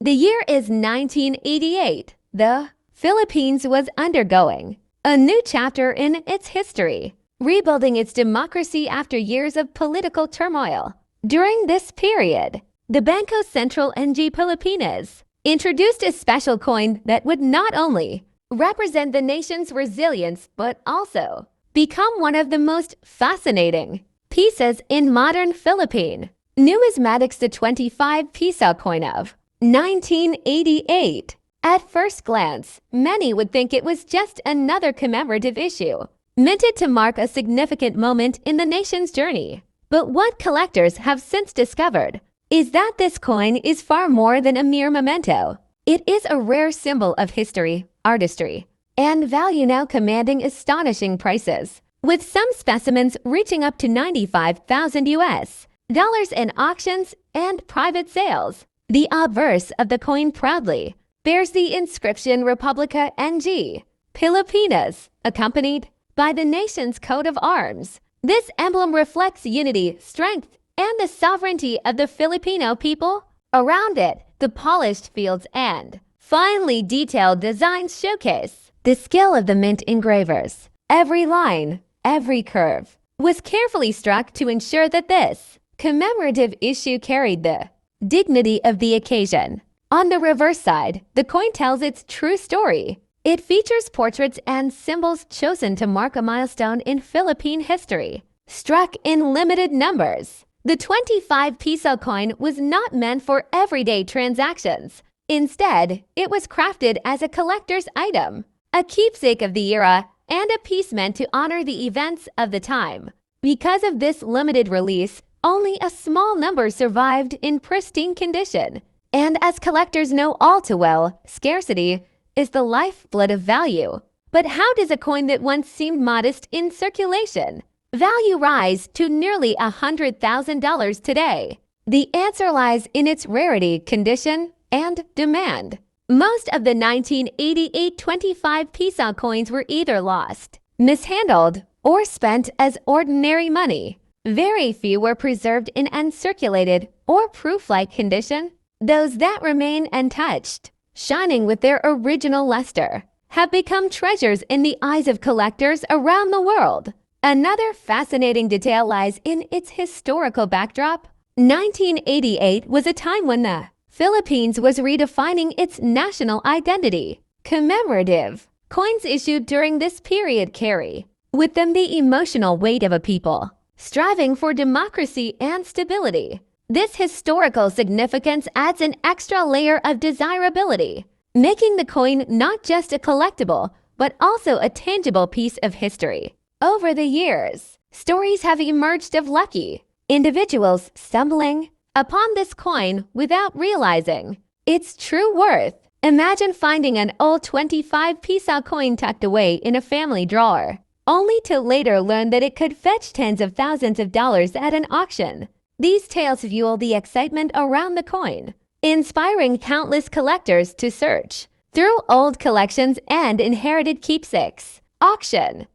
The year is 1988. The Philippines was undergoing a new chapter in its history, rebuilding its democracy after years of political turmoil. During this period, the Bangko Sentral ng Pilipinas introduced a special coin that would not only represent the nation's resilience but also become one of the most fascinating pieces in modern Philippine numismatics. The 25 Piso coin of 1988. At first glance, many would think it was just another commemorative issue, minted to mark a significant moment in the nation's journey. But what collectors have since discovered is that this coin is far more than a mere memento. It is a rare symbol of history, artistry, and value, now commanding astonishing prices, with some specimens reaching up to $95,000 in auctions and private sales. The obverse of the coin proudly bears the inscription Republica ng Pilipinas, accompanied by the nation's coat of arms. This emblem reflects unity, strength, and the sovereignty of the Filipino people. Around it, the polished fields and finely detailed designs showcase the skill of the mint engravers. Every line, every curve was carefully struck to ensure that this commemorative issue carried the dignity of the occasion. On the reverse side, the coin tells its true story. It features portraits and symbols chosen to mark a milestone in Philippine history, struck in limited numbers. The 25 Piso coin was not meant for everyday transactions. Instead, it was crafted as a collector's item, a keepsake of the era, and a piece meant to honor the events of the time. Because of this limited release, only a small number survived in pristine condition. And as collectors know all too well, scarcity is the lifeblood of value. But how does a coin that once seemed modest in circulation value rise to nearly $100,000 today? The answer lies in its rarity, condition, and demand. Most of the 1988 25 Piso coins were either lost, mishandled, or spent as ordinary money. Very few were preserved in uncirculated or proof-like condition. Those that remain untouched, shining with their original luster, have become treasures in the eyes of collectors around the world. Another fascinating detail lies in its historical backdrop. 1988 was a time when the Philippines was redefining its national identity. Commemorative coins issued during this period carry with them the emotional weight of a people striving for democracy and stability. This historical significance adds an extra layer of desirability, making the coin not just a collectible, but also a tangible piece of history. Over the years, stories have emerged of lucky individuals stumbling upon this coin without realizing its true worth. Imagine finding an old 25 Piso coin tucked away in a family drawer, only to later learn that it could fetch tens of thousands of dollars at an auction. These tales fuel the excitement around the coin, inspiring countless collectors to search through old collections and inherited keepsakes. Auction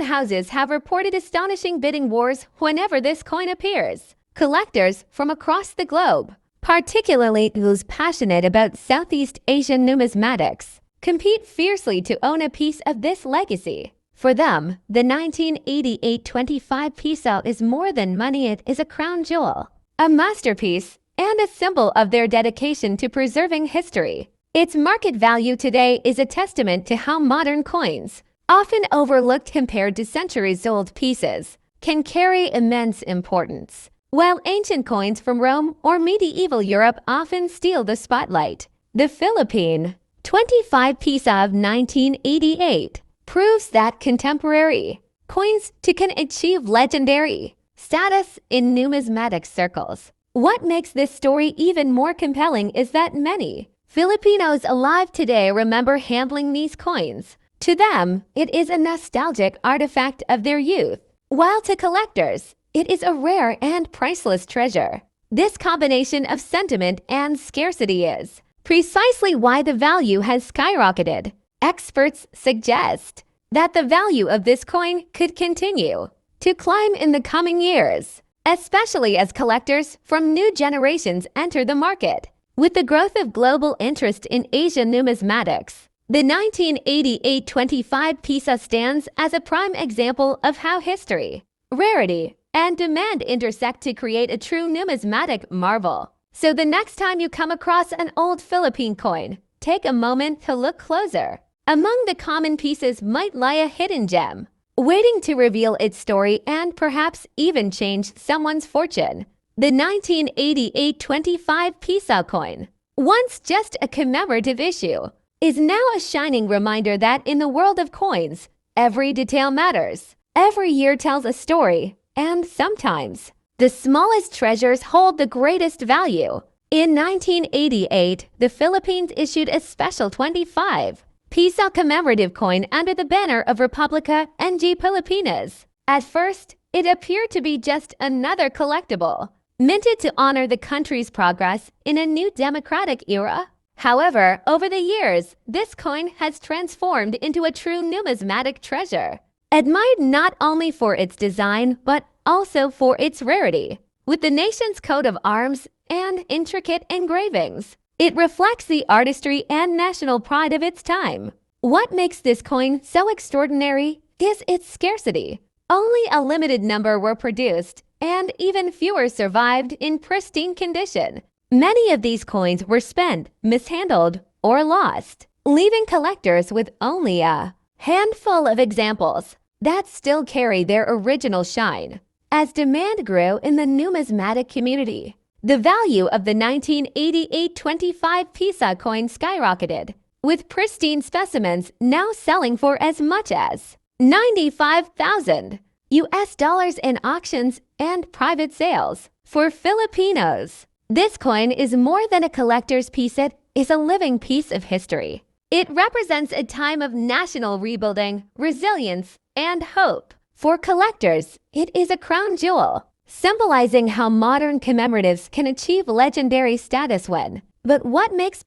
houses have reported astonishing bidding wars whenever this coin appears. Collectors from across the globe, particularly those passionate about Southeast Asian numismatics, compete fiercely to own a piece of this legacy. For them, the 1988 25 Piso is more than money. It is a crown jewel, a masterpiece, and a symbol of their dedication to preserving history. Its market value today is a testament to how modern coins, often overlooked compared to centuries-old pieces, can carry immense importance. While ancient coins from Rome or medieval Europe often steal the spotlight, the Philippine 25 Piso of 1988 proves that contemporary coins too can achieve legendary status in numismatic circles. What makes this story even more compelling is that many Filipinos alive today remember handling these coins. To them, it is a nostalgic artifact of their youth, while to collectors, it is a rare and priceless treasure. This combination of sentiment and scarcity is precisely why the value has skyrocketed. Experts suggest that the value of this coin could continue to climb in the coming years especially as collectors from new generations enter the market. With the growth of global interest in Asian numismatics, the 1988 25 Piso stands as a prime example of how history, rarity, and demand intersect to create a true numismatic marvel. So the next time you come across an old Philippine coin, take a moment to look closer. Among the common pieces might lie a hidden gem, waiting to reveal its story and perhaps even change someone's fortune. The 1988 25 Piso coin, once just a commemorative issue, is now a shining reminder that in the world of coins, every detail matters. Every year tells a story, and sometimes the smallest treasures hold the greatest value. In 1988, the Philippines issued a special 25 Piso commemorative coin under the banner of Republica ng Pilipinas. At first, it appeared to be just another collectible, minted to honor the country's progress in a new democratic era. However, over the years, this coin has transformed into a true numismatic treasure, admired not only for its design but also for its rarity. With the nation's coat of arms and intricate engravings, it reflects the artistry and national pride of its time. What makes this coin so extraordinary is its scarcity. Only a limited number were produced, and even fewer survived in pristine condition. Many of these coins were spent, mishandled, or lost, leaving collectors with only a handful of examples that still carry their original shine. As demand grew in the numismatic community, the value of the 1988 25 Piso coin skyrocketed, with pristine specimens now selling for as much as $95,000 in auctions and private sales. For Filipinos, this coin is more than a collector's piece, it is a living piece of history. It represents a time of national rebuilding, resilience, and hope. For collectors, it is a crown jewel, symbolizing how modern commemoratives can achieve legendary status when. But what makes